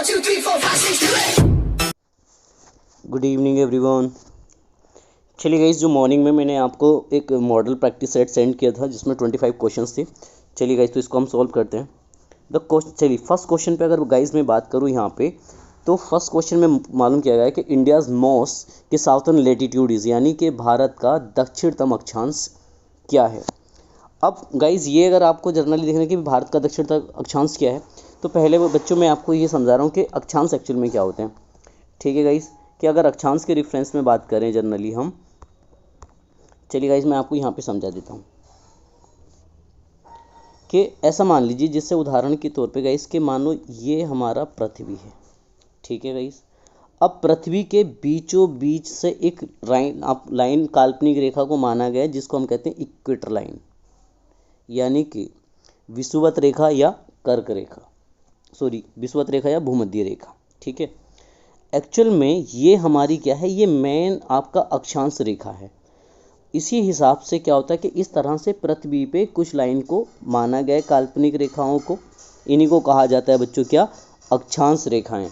2, 3, 4, 5, 6, 2, 8. Good evening everyone. चलिए guys, जो morning में मैंने आपको एक मॉडल प्रैक्टिस सेट सेंड किया था जिसमें 25 क्वेश्चंस थे। चलिए गाइस, तो इसको हम सॉल्व करते हैं। चलिए फर्स्ट क्वेश्चन पे अगर गाइस मैं बात करूँ यहाँ पे, तो फर्स्ट क्वेश्चन में मालूम किया गया है कि इंडियाज़ मोस्ट के साउथर्न लेटीट्यूड इज़, यानी कि भारत का दक्षिणतम अक्षांश क्या है। अब गाइज़ ये अगर आपको जनरली देखना कि भारत का दक्षिणतम अक्षांश क्या है, तो पहले वो बच्चों मैं आपको ये समझा रहा हूँ कि अक्षांश एक्चुअल में क्या होते हैं। ठीक है गाइज़, कि अगर अक्षांश के रेफरेंस में बात करें जनरली हम, चलिए गाइज़ मैं आपको यहाँ पे समझा देता हूँ कि ऐसा मान लीजिए, जिससे उदाहरण के तौर पे गाइज़ कि मान लो ये हमारा पृथ्वी है। ठीक है गाइज़, अब पृथ्वी के बीचों बीच से एक लाइन काल्पनिक रेखा को माना गया है जिसको हम कहते हैं इक्वेटर लाइन, यानी कि विषुवत रेखा या कर्क रेखा, विषुवत रेखा या भूमध्य रेखा। ठीक है, एक्चुअल में ये हमारी क्या है, ये मेन आपका अक्षांश रेखा है। इसी हिसाब से क्या होता है कि इस तरह से पृथ्वी पे कुछ लाइन को माना गया है, काल्पनिक रेखाओं को, इन्हीं को कहा जाता है बच्चों क्या, अक्षांश रेखाएं।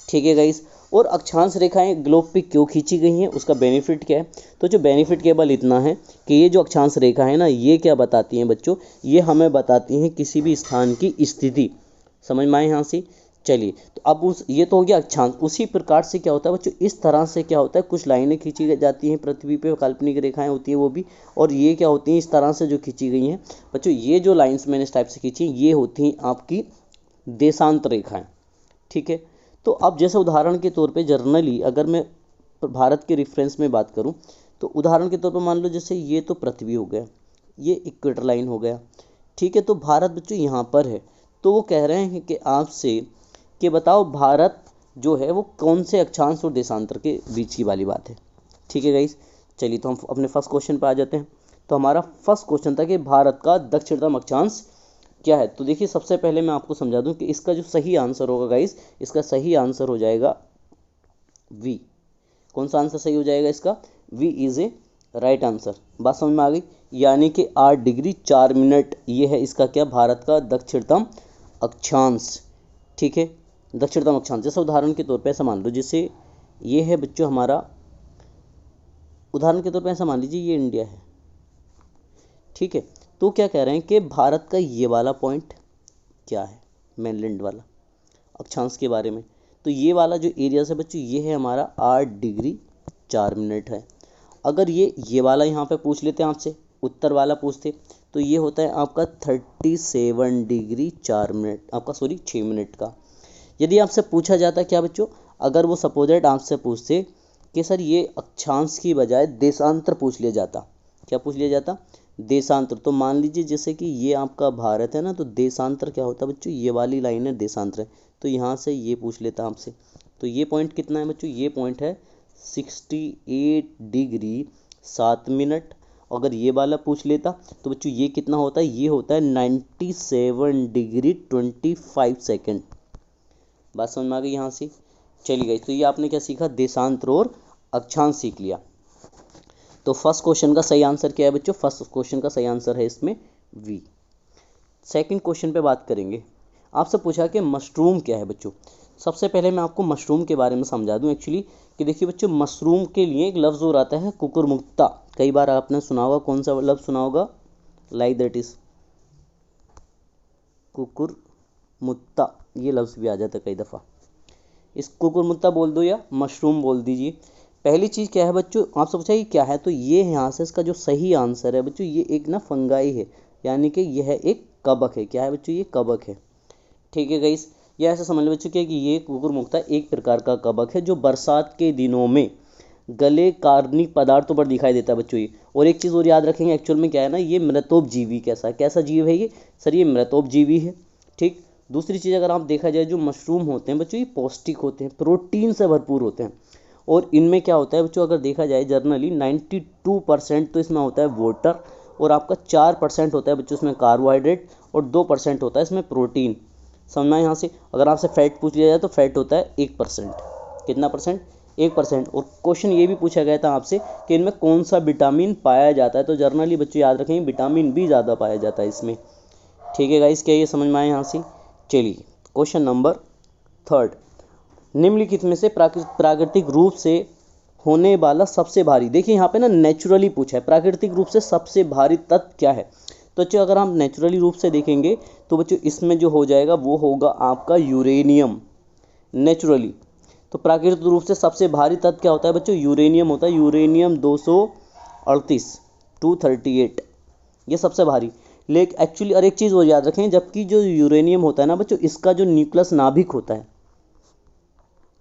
ठीक है गाइस, और अक्षांश रेखाएं ग्लोब पे क्यों खींची गई हैं, उसका बेनिफिट क्या है। तो जो बेनिफिट केवल इतना है कि ये जो अक्षांश रेखा है ना, ये क्या बताती हैं बच्चों, ये हमें बताती हैं किसी भी स्थान की स्थिति। समझ में आए यहाँ से। चलिए, तो अब ये तो हो गया अक्षांश। उसी प्रकार से क्या होता है बच्चों, इस तरह से क्या होता है, कुछ लाइनें खींची जाती हैं पृथ्वी पे, काल्पनिक रेखाएं होती है वो भी, और ये क्या होती हैं, इस तरह से जो खींची गई हैं बच्चों, ये जो लाइंस मैंने इस टाइप से खींची ये होती हैं आपकी देशांतर रेखाएं। ठीक है, तो अब जैसे उदाहरण के तौर पर जनरली अगर मैं भारत के रेफरेंस में बात करूँ, तो उदाहरण के तौर पर मान लो जैसे ये तो पृथ्वी हो गया, ये इक्वेटर लाइन हो गया। ठीक है, तो भारत बच्चों यहाँ पर है। तो वो कह रहे हैं कि आपसे कि बताओ भारत जो है वो कौन से अक्षांश और देशांतर के बीच की वाली बात है। ठीक है गाइस, चलिए तो हम अपने फर्स्ट क्वेश्चन पर आ जाते हैं। तो हमारा फर्स्ट क्वेश्चन था कि भारत का दक्षिणतम अक्षांश क्या है। तो देखिए, सबसे पहले मैं आपको समझा दूं कि इसका जो सही आंसर होगा गाइस, इसका सही आंसर हो जाएगा वी। कौन सा आंसर सही हो जाएगा इसका, V is a right answer. बात समझ में आ गई, यानी कि 8 डिग्री 4 मिनट ये है इसका क्या, भारत का दक्षिणतम अक्षांश। ठीक है, दक्षिणतम अक्षांश। जैसे उदाहरण के तौर पे ऐसा मान लो, जैसे ये है बच्चों हमारा, उदाहरण के तौर पे ऐसा मान लीजिए ये इंडिया है। ठीक है, तो क्या कह रहे हैं कि भारत का ये वाला पॉइंट क्या है, मेनलैंड वाला अक्षांश के बारे में। तो ये वाला जो एरिया है बच्चों, ये है हमारा 8 डिग्री 4 मिनट है। अगर ये वाला यहाँ पे पूछ लेते हैं आपसे, उत्तर वाला पूछते, तो ये होता है आपका 37 डिग्री 4 मिनट, आपका 6 मिनट का। यदि आपसे पूछा जाता क्या बच्चों, अगर वो सपोजेट आपसे पूछते कि सर ये अक्षांश की बजाय देशांतर पूछ लिया जाता, क्या पूछ लिया जाता, देशांतर। तो मान लीजिए जैसे कि ये आपका भारत है ना, तो देशांतर क्या होता है बच्चों, ये वाली लाइन है देशांतर है। तो यहाँ से ये पूछ लेता आपसे, तो ये पॉइंट कितना है बच्चों, ये पॉइंट है 68 डिग्री 7 मिनट। अगर ये वाला पूछ लेता तो बच्चों ये कितना होता है, ये होता है 97 डिग्री 25 सेकेंड। बात समझ में आ गई यहाँ से। चलिए गाइस, तो ये आपने क्या सीखा, देशांतर और अक्षांश सीख लिया। तो फर्स्ट क्वेश्चन का सही आंसर क्या है बच्चों, फर्स्ट क्वेश्चन का सही आंसर है इसमें वी। सेकंड क्वेश्चन पे बात करेंगे। आपसे पूछा कि मशरूम क्या है बच्चों। सबसे पहले मैं आपको मशरूम के बारे में समझा दूं एक्चुअली, कि देखिए बच्चों, मशरूम के लिए एक लफ्ज़ और आता है कुकुरमुत्ता। कई बार आपने सुना होगा, कौन सा लफ्ज़ सुना होगा, लाइक दैट इज कुकुरमुत्ता, ये लफ्ज़ भी आ जाता है कई दफ़ा। इस कुकुरमुत्ता बोल दो या मशरूम बोल दीजिए। पहली चीज़ क्या है बच्चों, आपसे पूछा ये क्या है, तो ये यहाँ से इसका जो सही आंसर है बच्चों, ये एक ना फंगाई है, यानी कि यह एक कवक है। क्या है बच्चों, ये कवक है। ठीक है गाइस, ये ऐसा समझ लो बच्चों कि ये कुकुरमुत्ता एक प्रकार का कवक है जो बरसात के दिनों में गले कार्बनिक पदार्थों पर दिखाई देता है बच्चों ये। और एक चीज़ और याद रखेंगे, एक्चुअल में क्या है ना, ये मृतोपजीवी कैसा जीव है ये, सर ये मृतोपजीवी है। ठीक, दूसरी चीज़ अगर आप देखा जाए, जो मशरूम होते हैं बच्चों ये पौष्टिक होते हैं, प्रोटीन से भरपूर होते हैं। और इनमें क्या होता है बच्चों, अगर देखा जाए जनरली 92% तो इसमें होता है वाटर, और आपका 4% होता है बच्चों इसमें कार्बोहाइड्रेट, और 2% होता है इसमें प्रोटीन। समझना है यहाँ से। अगर आपसे फैट पूछ लिया जाए तो फैट होता है 1%। कितना परसेंट, 1%। और क्वेश्चन ये भी पूछा गया था आपसे कि इनमें कौन सा विटामिन पाया जाता है, तो जनरली बच्चों याद रखेंगे विटामिन बी ज़्यादा पाया जाता है इसमें। ठीक है गाइस, क्या ये समझ में आए यहाँ से। चलिए क्वेश्चन नंबर थर्ड, निम्नलिखित में से प्राकृतिक रूप से होने वाला सबसे भारी, देखिए यहाँ पे ना नेचुरली पूछा है, प्राकृतिक रूप से सबसे भारी तत्व क्या है। तो बच्चों अगर हम नेचुरली रूप से देखेंगे तो बच्चों इसमें जो हो जाएगा वो होगा आपका यूरेनियम, नेचुरली। तो प्राकृतिक रूप से सबसे भारी तत्व क्या होता है बच्चों, यूरेनियम होता है, यूरेनियम 238, ये सबसे भारी। लेकिन एक्चुअली और एक चीज़ वो याद रखें, जबकि जो यूरेनियम होता है ना बच्चों, इसका जो न्यूक्लियस नाभिक होता है,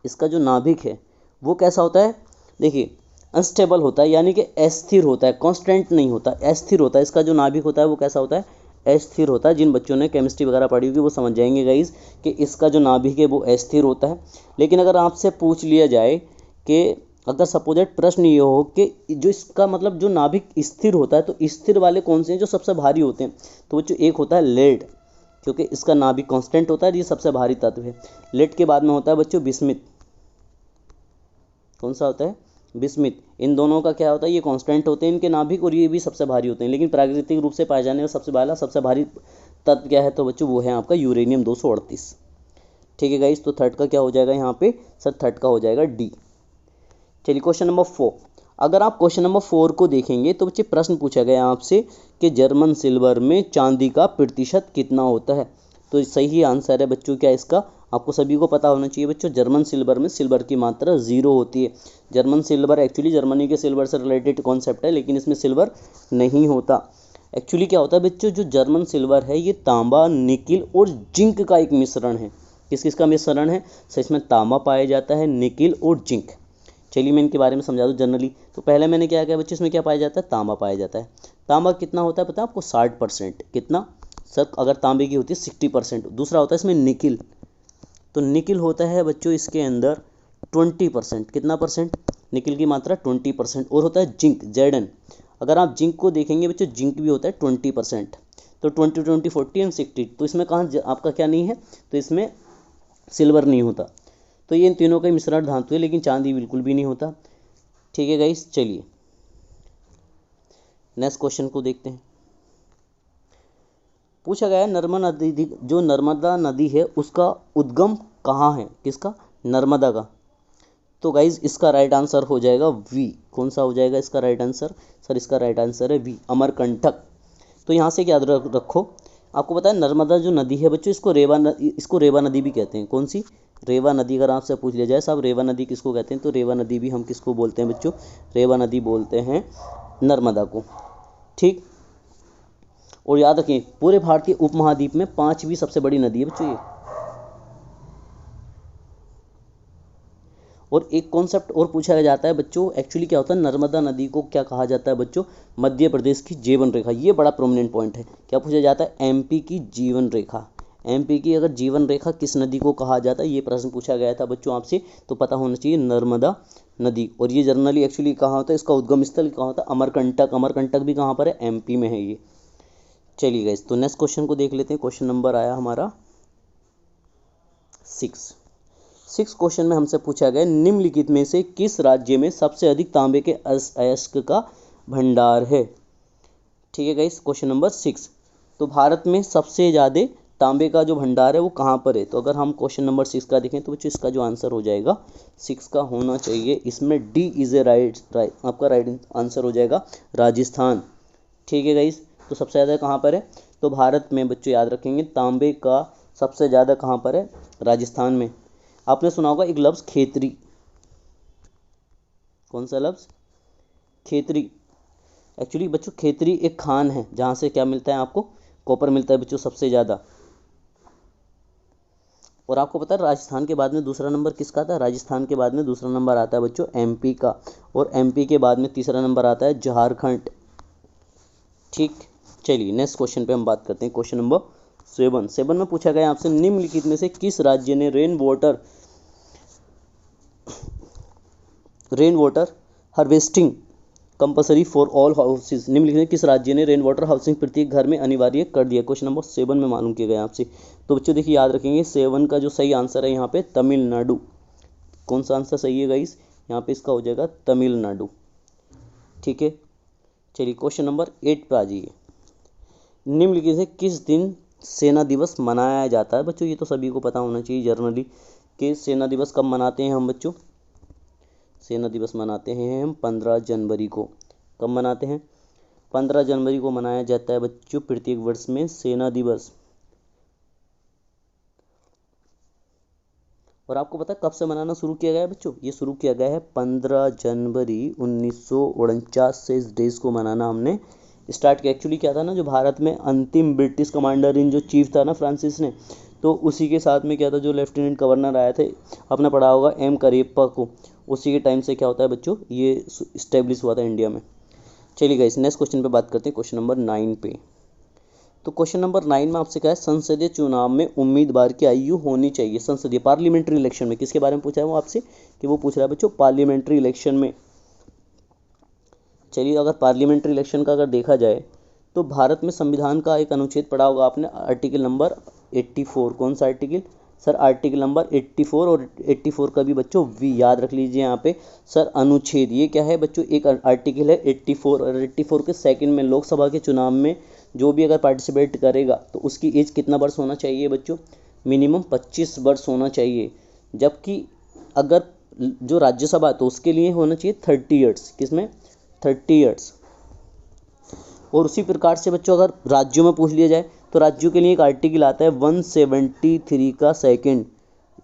इसका जो नाभिक है वो कैसा होता है, देखिए अनस्टेबल होता है, यानी कि अस्थिर होता है, कांस्टेंट नहीं होता, अस्थिर होता है। इसका जो नाभिक होता है वो कैसा होता है, अस्थिर होता है। जिन बच्चों ने केमिस्ट्री वगैरह पढ़ी होगी वो समझ जाएंगे गाइस कि इसका जो नाभिक है वो अस्थिर होता है। लेकिन अगर आपसे पूछ लिया जाए कि अगर सपोजेट प्रश्न ये हो कि जो इसका मतलब जो नाभिक स्थिर होता है, तो स्थिर वाले कौन से हैं जो सबसे भारी होते हैं, तो बच्चों एक होता है लेड, क्योंकि इसका नाभिक कांस्टेंट होता है, ये सबसे भारी तत्व है। लेड के बाद में होता है बच्चों बिस्मिथ, कौन सा होता है, बिस्मिथ। इन दोनों का क्या होता है, ये कांस्टेंट होते हैं इनके नाभिक, और ये भी सबसे भारी होते हैं। लेकिन प्राकृतिक रूप से पाए जाने वाला सबसे भारी तत्व क्या है, तो बच्चों वो है आपका यूरेनियम 238। ठीक है गाइस, तो थर्ड का क्या हो जाएगा यहाँ पे, सर थर्ड का हो जाएगा डी। चलिए क्वेश्चन नंबर 4, अगर आप क्वेश्चन नंबर 4 को देखेंगे तो बच्चे प्रश्न पूछा गया आपसे कि जर्मन सिल्वर में चांदी का प्रतिशत कितना होता है। तो सही आंसर है बच्चों क्या इसका, आपको सभी को पता होना चाहिए बच्चों, जर्मन सिल्वर में सिल्वर की मात्रा 0 होती है। जर्मन सिल्वर एक्चुअली जर्मनी के सिल्वर से रिलेटेड कॉन्सेप्ट है, लेकिन इसमें सिल्वर नहीं होता। एक्चुअली क्या होता है बच्चों, जो जर्मन सिल्वर है ये तांबा, निकिल और जिंक का एक मिश्रण है। किस किस का मिश्रण है, सर इसमें तांबा पाया जाता है, निकिल और जिंक। चलिए मैं इनके बारे में समझा दूँ जनरली। तो पहले मैंने क्या किया बच्चों, इसमें क्या पाया जाता है, तांबा पाया जाता है। तांबा कितना होता है पता है आपको, 60%। कितना सर, अगर तांबे की होती है 60%। दूसरा होता है इसमें निकिल, तो निकिल होता है बच्चों इसके अंदर 20%। कितना परसेंट, निकिल की मात्रा 20%। और होता है जिंक, जेडन। अगर आप जिंक को देखेंगे बच्चों, जिंक भी होता है 20%। तो 20, 20, 40 एंड 60। तो इसमें कहाँ आपका क्या नहीं है, तो इसमें सिल्वर नहीं होता। तो ये इन तीनों का मिश्रण धातु है, लेकिन चांदी बिल्कुल भी नहीं होता। ठीक है गाइस, चलिए नेक्स्ट क्वेश्चन को देखते हैं। पूछा गया है नर्मदा नदी, जो नर्मदा नदी है उसका उद्गम कहाँ है, किसका, नर्मदा का। तो गाइज इसका राइट आंसर हो जाएगा वी। कौन सा हो जाएगा इसका राइट आंसर, सर इसका राइट आंसर है वी, अमरकंटक। तो यहाँ से याद रखो, आपको पता है नर्मदा जो नदी है बच्चों, इसको रेवा नदी भी कहते हैं। कौन सी, रेवा नदी। अगर आपसे पूछ लिया जाए साहब रेवा नदी किसको कहते हैं, तो रेवा नदी भी हम किसको बोलते हैं बच्चों, रेवा नदी बोलते हैं नर्मदा को। ठीक, और याद रखें पूरे भारतीय उपमहाद्वीप में 5वीं सबसे बड़ी नदी है बच्चों ये। और एक कॉन्सेप्ट और पूछा जाता है बच्चों, एक्चुअली क्या होता है, नर्मदा नदी को क्या कहा जाता है बच्चों, मध्य प्रदेश की जीवन रेखा। ये बड़ा प्रोमिनेंट पॉइंट है। क्या पूछा जाता है, एमपी की जीवन रेखा। एमपी की अगर जीवन रेखा किस नदी को कहा जाता है, ये प्रश्न पूछा गया था बच्चों आपसे, तो पता होना चाहिए नर्मदा नदी। और ये जनरली एक्चुअली कहाँ होता है, इसका उद्गम स्थल कहाँ होता है, अमरकंटक। अमरकंटक भी कहाँ पर है, एमपी में है ये। चलिए गाइस, तो नेक्स्ट क्वेश्चन को देख लेते हैं। क्वेश्चन नंबर आया हमारा 6 क्वेश्चन में हमसे पूछा गया निम्नलिखित में से किस राज्य में सबसे अधिक तांबे के अयस्क का भंडार है। ठीक है गाइस, क्वेश्चन नंबर 6। तो भारत में सबसे ज़्यादा तांबे का जो भंडार है वो कहाँ पर है। तो अगर हम क्वेश्चन नंबर 6 का देखें तो बच्चों इसका जो आंसर हो जाएगा 6 का होना चाहिए, इसमें डी इज ए राइट, आपका राइट आंसर हो जाएगा राजस्थान। ठीक है गाइस, तो सबसे ज़्यादा कहाँ पर है, तो भारत में बच्चों याद रखेंगे तांबे का सबसे ज़्यादा कहाँ पर है, राजस्थान में। आपने सुना होगा एक लफ्ज़ खेतरी, कौन सा लफ्ज़, खेतरी। एक्चुअली बच्चों खेतरी एक खान है जहाँ से क्या मिलता है आपको, कॉपर मिलता है बच्चों सबसे ज़्यादा। और आपको पता है राजस्थान के बाद में दूसरा नंबर किसका था, राजस्थान के बाद में दूसरा नंबर आता है बच्चों एमपी का, और एमपी के बाद में तीसरा नंबर आता है झारखंड। ठीक, चलिए नेक्स्ट क्वेश्चन पे हम बात करते हैं। क्वेश्चन नंबर 7 में पूछा गया आपसे निम्नलिखित में से किस राज्य ने rain water harvesting compulsory for all houses. निम्नलिखित में किस राज्य ने रेन वाटर हाउसिंग प्रत्येक घर में अनिवार्य कर दिया। क्वेश्चन नंबर 7 में मालूम किया गया आपसे। तो बच्चों देखिए याद रखेंगे 7 का जो सही आंसर है यहाँ पे तमिलनाडु। कौन सा आंसर सही है गाइस, यहाँ पे इसका हो जाएगा तमिलनाडु। ठीक है, चलिए क्वेश्चन नंबर 8 पे आ जाइए। निम्नलिखित से किस दिन सेना दिवस मनाया जाता है। बच्चों ये तो सभी को पता होना चाहिए जनरली, कि सेना दिवस कब मनाते हैं हम बच्चों? सेना दिवस मनाते हैं हम 15 जनवरी को। कब मनाते हैं? 15 जनवरी को मनाया जाता है बच्चों प्रत्येक वर्ष में सेना दिवस। और आपको पता है कब से मनाना शुरू किया गया है बच्चों? ये शुरू किया गया है 15 जनवरी 1949 से इस डेज को मनाना हमने स्टार्ट किया। एक्चुअली क्या था ना, जो भारत में अंतिम ब्रिटिश कमांडर इन जो चीफ था ना फ्रांसिस ने, तो उसी के साथ में क्या था, जो लेफ्टिनेंट गवर्नर आए थे, आपने पढ़ा होगा एम करियप्पा को, उसी के टाइम से क्या होता है बच्चों, ये इस्टेब्लिश हुआ था इंडिया में। चलिए गाइस नेक्स्ट क्वेश्चन पे बात करते हैं, क्वेश्चन नंबर 9 पे। तो क्वेश्चन नंबर 9 में आपसे क्या है, संसदीय चुनाव में उम्मीदवार की आयु होनी चाहिए। संसदीय पार्लियामेंट्री इलेक्शन में किसके बारे में पूछा है वो आपसे, कि वो पूछ रहा है बच्चों पार्लियामेंट्री इलेक्शन में। चलिए अगर पार्लियामेंट्री इलेक्शन का अगर देखा जाए तो भारत में संविधान का एक अनुच्छेद पढ़ा होगा आपने, आर्टिकल नंबर 84। कौन सा आर्टिकल सर? Article number 84। और 84 का भी बच्चों वी याद रख लीजिए यहाँ पे सर, अनुच्छेद। ये क्या है बच्चों? एक आर्टिकल है 84, और 84 के सेकंड में लोकसभा के चुनाव में जो भी अगर पार्टिसिपेट करेगा तो उसकी एज कितना वर्ष होना चाहिए बच्चों? मिनिमम 25 वर्ष होना चाहिए। जबकि अगर जो राज्यसभा तो उसके लिए होना चाहिए 30 ईयर्स। किसमें? 30 ईयर्स। और उसी प्रकार से बच्चों अगर राज्यों में पूछ लिया जाए तो राज्यों के लिए एक आर्टिकल आता है 173 का सेकंड।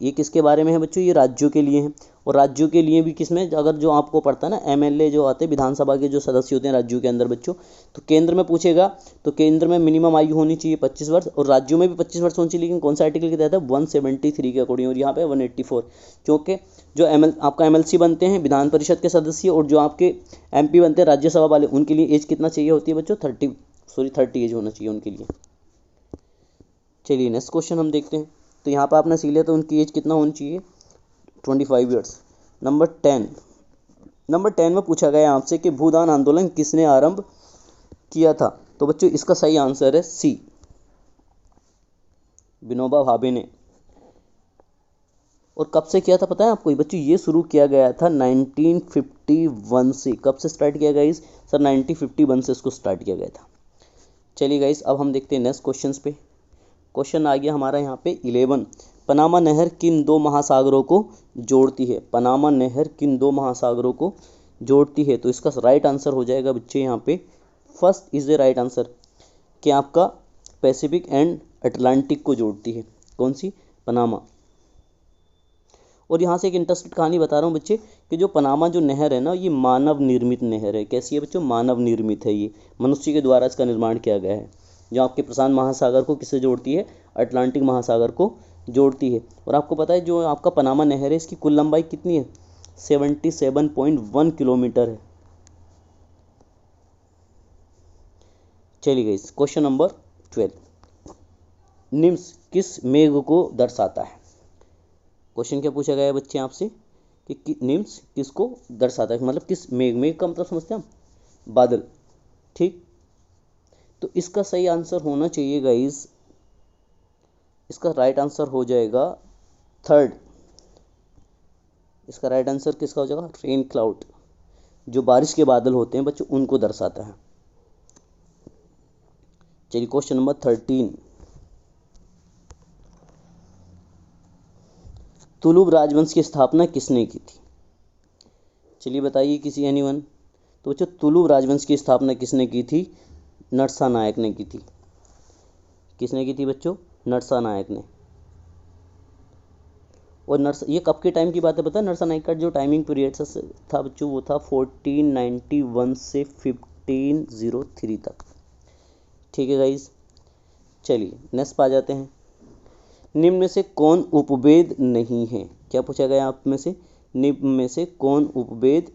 ये किसके बारे में है बच्चों? ये राज्यों के लिए है। और राज्यों के लिए भी किसमें, अगर जो आपको पढ़ता है ना एमएलए जो आते हैं विधानसभा के जो सदस्य होते हैं राज्यों के अंदर बच्चों, तो केंद्र में पूछेगा तो केंद्र में मिनिमम आयु होनी चाहिए 25 वर्ष, और राज्यों में भी 25 वर्ष होनी चाहिए। लेकिन कौन सा आर्टिकल के तहत है? 173 के अकॉर्डिंग, और यहाँ पे 184। क्योंकि जो आपका एमएलसी बनते हैं विधान परिषद के सदस्य, और जो आपके एमपी बनते हैं राज्यसभा वाले, उनके लिए एज कितना चाहिए होती है बच्चों? 30 एज होना चाहिए उनके लिए। चलिए नेक्स्ट क्वेश्चन हम देखते हैं। तो यहाँ पर आपने सीख लिया तो उनकी एज कितना होनी चाहिए? 25 ईयर्स। नंबर 10 में पूछा गया आपसे कि भूदान आंदोलन किसने आरंभ किया था? तो बच्चों इसका सही आंसर है सी, विनोबा भावे ने। और कब से किया था पता है आपको बच्चों? ये शुरू किया गया था 1951 से। कब से स्टार्ट किया गया सर? 1951 से इसको स्टार्ट किया गया था। चलिए गाइस अब हम देखते हैं नेक्स्ट क्वेश्चन पे। क्वेश्चन आ गया हमारा यहाँ पे 11। पनामा नहर किन दो महासागरों को जोड़ती है? पनामा नहर किन दो महासागरों को जोड़ती है? तो इसका राइट आंसर हो जाएगा बच्चे यहाँ पे first is the right answer, कि आपका पैसिफिक एंड अटलांटिक को जोड़ती है। कौन सी? पनामा। और यहाँ से एक इंटरेस्टिंग कहानी बता रहा हूँ बच्चे, कि जो पनामा जो नहर है ना, ये मानव निर्मित नहर है। कैसी है बच्चों? मानव निर्मित है। ये मनुष्य के द्वारा इसका निर्माण किया गया है। जो आपके प्रशांत महासागर को किससे जोड़ती है? अटलांटिक महासागर को जोड़ती है। और आपको पता है जो आपका पनामा नहर है, इसकी कुल लंबाई कितनी है? 77.1 किलोमीटर है। चलिए गाइस क्वेश्चन नंबर 12। निम्न किस मेघ को दर्शाता है? क्वेश्चन क्या पूछा गया है बच्चे आपसे, कि निम्न किसको दर्शाता है? मतलब किस मेघ, मेघ का मतलब समझते हैं हम? बादल। ठीक, तो इसका सही आंसर होना चाहिए गाइस, इसका राइट आंसर हो जाएगा थर्ड। इसका राइट आंसर किसका हो जाएगा? Rain cloud. जो बारिश के बादल होते हैं बच्चों उनको दर्शाता है। चलिए क्वेश्चन नंबर 13। तुलुब राजवंश की स्थापना किसने की थी? चलिए बताइए किसी एनीवन। तो बच्चों तुलुब राजवंश की स्थापना किसने की थी? नरसा नायक ने की थी। किसने की थी बच्चों? नरसा नायक ने। और ये कब के टाइम की बात है पता है? नरसा नायक का जो टाइमिंग पीरियड था बच्चों वो था 1491 से 1503 तक। ठीक है गाइस, चलिए नेक्स्ट आ जाते हैं। निम्न में से कौन उपवेद नहीं है? क्या पूछा गया आप में से? निम्न में से कौन उपवेद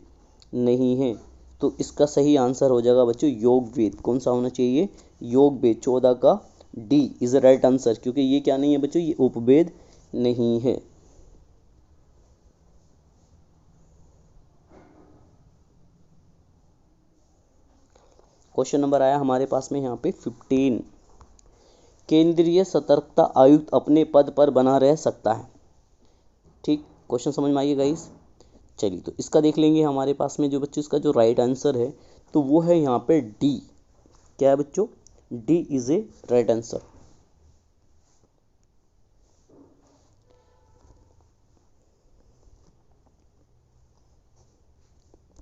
नहीं है? तो इसका सही आंसर हो जाएगा बच्चों योग वेद। कौन सा होना चाहिए? योग वेद। 14 का D is the right answer, क्योंकि ये क्या नहीं है बच्चों? ये उपवेद नहीं है। क्वेश्चन नंबर आया हमारे पास में यहाँ पे 15। केंद्रीय सतर्कता आयुक्त अपने पद पर बना रह सकता है? ठीक, क्वेश्चन समझ में आइए गाइस। चलिए तो इसका देख लेंगे हमारे पास में जो बच्चों, इसका जो राइट आंसर है तो वो है यहाँ पे डी। क्या है बच्चों? D is a right answer.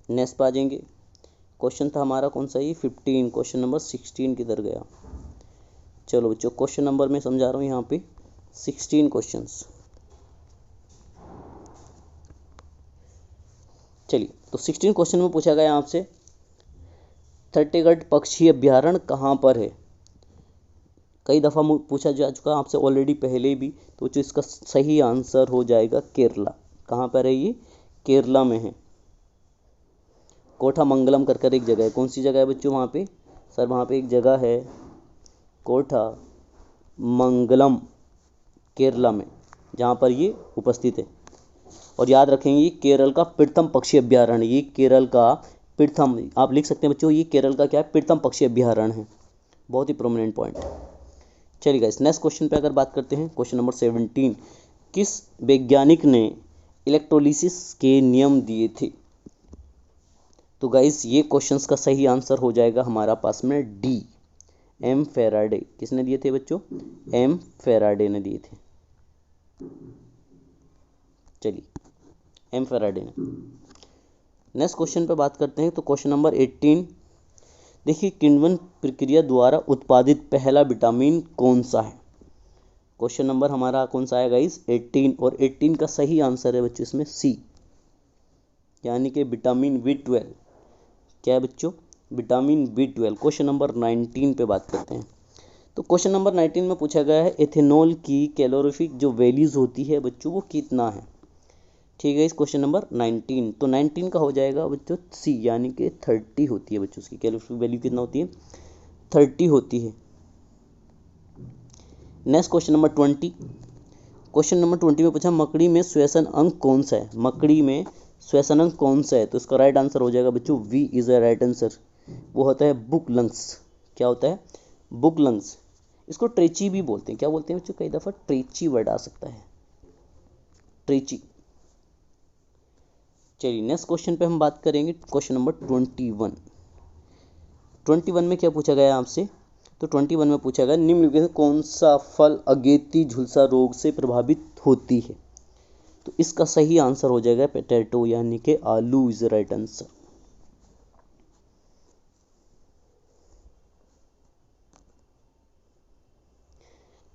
Next पे आ जाएंगे। क्वेश्चन था हमारा कौन सा, ये 15, क्वेश्चन नंबर 16 किधर गया। चलो बच्चों क्वेश्चन नंबर मैं समझा रहा हूँ यहाँ पे 16 क्वेश्चंस। चलिए तो 16 क्वेश्चन में पूछा गया आपसे छत्तीसगढ़ पक्षी अभ्यारण्य कहाँ पर है। कई दफ़ा पूछा जा चुका आपसे ऑलरेडी पहले भी, तो जो इसका सही आंसर हो जाएगा केरला। कहाँ पर है ये, केरला में है। कोठामंगलम कर एक जगह है, कौन सी जगह है बच्चों वहाँ पे, सर वहाँ पे एक जगह है कोठामंगलम केरला में, जहाँ पर ये उपस्थित है। और याद रखेंगे ये केरल का प्रथम पक्षी अभ्यारण्य, ये केरल का प्रथम, आप लिख सकते हैं बच्चों, ये केरल का क्या है, प्रथम पक्षी अभ्यारण्य है। बहुत ही प्रोमिनेंट पॉइंट है। चलिए गाइस नेक्स्ट क्वेश्चन पे अगर बात करते हैं, क्वेश्चन नंबर 17, किस वैज्ञानिक ने इलेक्ट्रोलिसिस के नियम दिए थे। तो गाइस ये क्वेश्चंस का सही आंसर हो जाएगा हमारा पास में डी, एम फेराडे। किसने दिए थे बच्चों, एम फेराडे ने दिए थे। चलिए एम फेराडे ने। नेक्स्ट क्वेश्चन पे बात करते हैं, तो क्वेश्चन नंबर 18, देखिए किण्वन प्रक्रिया द्वारा उत्पादित पहला विटामिन कौन सा है। क्वेश्चन नंबर हमारा कौन सा है गाइस, 18, और 18 का सही आंसर है बच्चों इसमें सी, यानी कि विटामिन B12। क्या है बच्चों, विटामिन B12। क्वेश्चन नंबर 19 पे बात करते हैं, तो क्वेश्चन नंबर 19 में पूछा गया है एथेनॉल की कैलोरीफिक जो वैल्यूज होती है बच्चों वो कितना है। ठीक है, इस क्वेश्चन नंबर 19, तो 19 का हो जाएगा बच्चों सी, यानी कि 30 होती है बच्चों। उसकी कैलोरीफिक वैल्यू कितना होती है, 30 होती है। Next question number 20, question number 20 में पूछा मकड़ी में श्वसन अंग कौन सा है। मकड़ी में श्वसन अंग कौन सा है, तो इसका राइट आंसर हो जाएगा बच्चों V is a right answer, वो होता है बुक लंग्स। क्या होता है, बुक लंग्स। इसको ट्रेची भी बोलते हैं। क्या बोलते हैं बच्चों, कई दफ़ा ट्रेची वर्ड आ सकता है, ट्रेची। चलिए नेक्स्ट क्वेश्चन पे हम बात करेंगे, क्वेश्चन नंबर 21। 21 में क्या पूछा गया आपसे, तो 21 में पूछा गया निम्नलिखित में कौन सा फल अगेती झुलसा रोग से प्रभावित होती है। तो इसका सही आंसर हो जाएगा पोटैटो, यानी कि आलू is the right answer.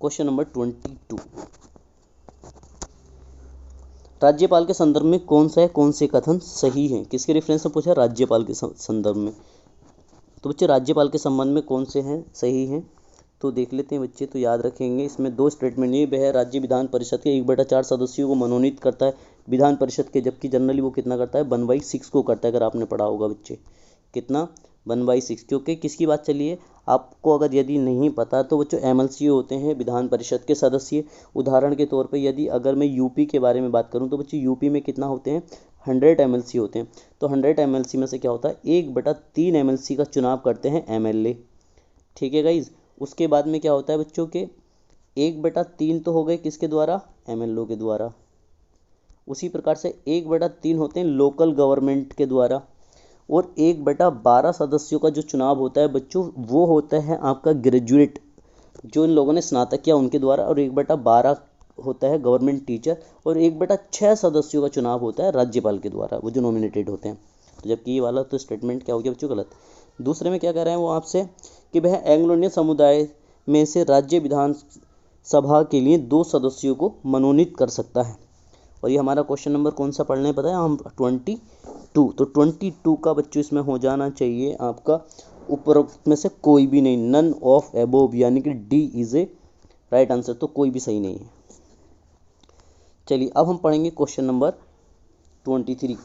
Question number 22, राज्यपाल के संदर्भ में कौन सा है, कौन से कथन सही है। किसके रेफरेंस में पूछा, राज्यपाल के संदर्भ में। तो बच्चे राज्यपाल के संबंध में कौन से हैं सही हैं, तो देख लेते हैं बच्चे। तो याद रखेंगे इसमें दो स्टेटमेंट, ये वह राज्य विधान परिषद के 1/4 सदस्यों को मनोनीत करता है विधान परिषद के, जबकि जनरली वो कितना करता है, 1/6 को करता है। अगर आपने पढ़ा होगा बच्चे, कितना, 1/6। क्योंकि किसकी बात चली है, आपको अगर यदि नहीं पता तो बच्चों MLC होते हैं विधान परिषद के सदस्य। उदाहरण के तौर पे यदि अगर मैं यूपी के बारे में बात करूं तो बच्चे यूपी में कितना होते हैं, 100 MLC होते हैं। तो 100 MLC में से क्या होता है, 1/3 MLC का चुनाव करते हैं MLA। ठीक है गाइज, उसके बाद में क्या होता है बच्चों के 1/3 तो हो गए किसके द्वारा, MLO के द्वारा। उसी प्रकार से 1/3 होते हैं लोकल गवर्नमेंट के द्वारा, और 1/12 सदस्यों का जो चुनाव होता है बच्चों वो होता है आपका ग्रेजुएट, जो इन लोगों ने स्नातक किया उनके द्वारा, और 1/12 होता है गवर्नमेंट टीचर, और 1/6 सदस्यों का चुनाव होता है राज्यपाल के द्वारा, वो जो नॉमिनेटेड होते हैं। तो जबकि ये वाला तो स्टेटमेंट क्या हो गया बच्चों, गलत। दूसरे में क्या कह रहे हैं वो आपसे कि वह एंग्लो इंडियन समुदाय में से राज्य विधानसभा के लिए 2 सदस्यों को मनोनीत कर सकता है। और ये हमारा क्वेश्चन नंबर कौन सा पढ़ने पता है हम, 22। तो 22 का बच्चों इसमें हो जाना चाहिए आपका उपरोक्त में से कोई भी नहीं, नन ऑफ एबोव, यानी कि D is a right answer, तो कोई भी सही नहीं है। चलिए अब हम पढ़ेंगे क्वेश्चन नंबर 23।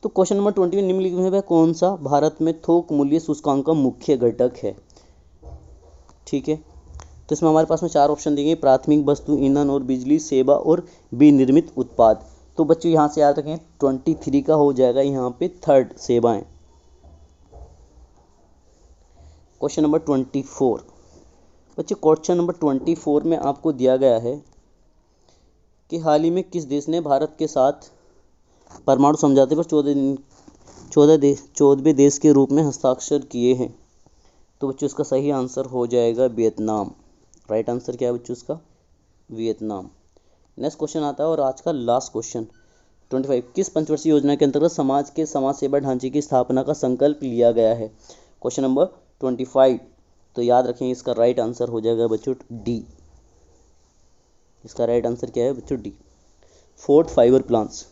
तो क्वेश्चन नंबर 20 में निम्नलिखित में वह कौन सा भारत में थोक मूल्य सूचकांक का मुख्य घटक है। ठीक है, तो इसमें हमारे पास में 4 ऑप्शन दिए, प्राथमिक वस्तु, ईंधन और बिजली, सेवा और विनिर्मित उत्पाद। तो बच्चों यहाँ से याद रखें 23 का हो जाएगा यहाँ पे थर्ड, सेवाएं। क्वेश्चन नंबर 24, बच्चे क्वेश्चन नंबर 24 में आपको दिया गया है कि हाल ही में किस देश ने भारत के साथ परमाणु समझौते पर 14वें देश के रूप में हस्ताक्षर किए हैं। तो बच्चों इसका सही आंसर हो जाएगा वियतनाम। राइट आंसर क्या है बच्चों इसका, वियतनाम। नेक्स्ट क्वेश्चन आता है और आज का लास्ट क्वेश्चन, 25 किस पंचवर्षीय योजना के अंतर्गत समाज के समाज सेवा ढांचे की स्थापना का संकल्प लिया गया है? Question number 25। तो याद रखें इसका राइट आंसर हो जाएगा बच्चों डी। इसका राइट आंसर क्या है बच्चों? डी। Fourth fibre plants.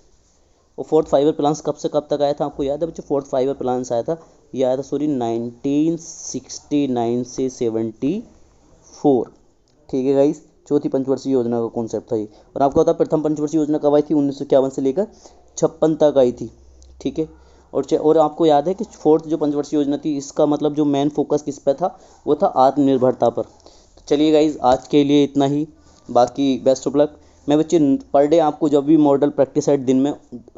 और फोर्थ फाइबर प्लांट्स कब से कब तक आया था आपको याद है बच्चों? फोर्थ फाइबर प्लांट्स आया था, ये आया था 1969 से 74। ठीक है गाइस, चौथी पंचवर्षीय योजना का कॉन्सेप्ट था ये। और आपको पता प्रथम पंचवर्षीय योजना कब आई थी? 1951 से लेकर 56 तक आई थी। ठीक है, और आपको याद है कि फोर्थ जो पंचवर्षीय योजना थी इसका मतलब जो मेन फोकस किस पे था? वो था आत्मनिर्भरता पर। तो चलिए गाइज आज के लिए इतना ही, बाकी बेस्ट ऑफ लक। मैं बच्चे पर डे आपको जब भी मॉडल प्रैक्टिस सेट दिन में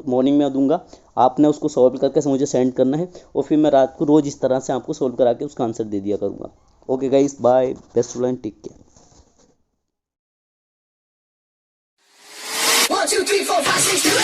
मॉर्निंग में दूंगा, आपने उसको सॉल्व करके मुझे सेंड करना है और फिर मैं रात को रोज़ इस तरह से आपको सॉल्व करा के उसका आंसर दे दिया करूँगा। Okay guys, bye, best of luck, take care. 1, 2, 3, 4, 5, 6, 7.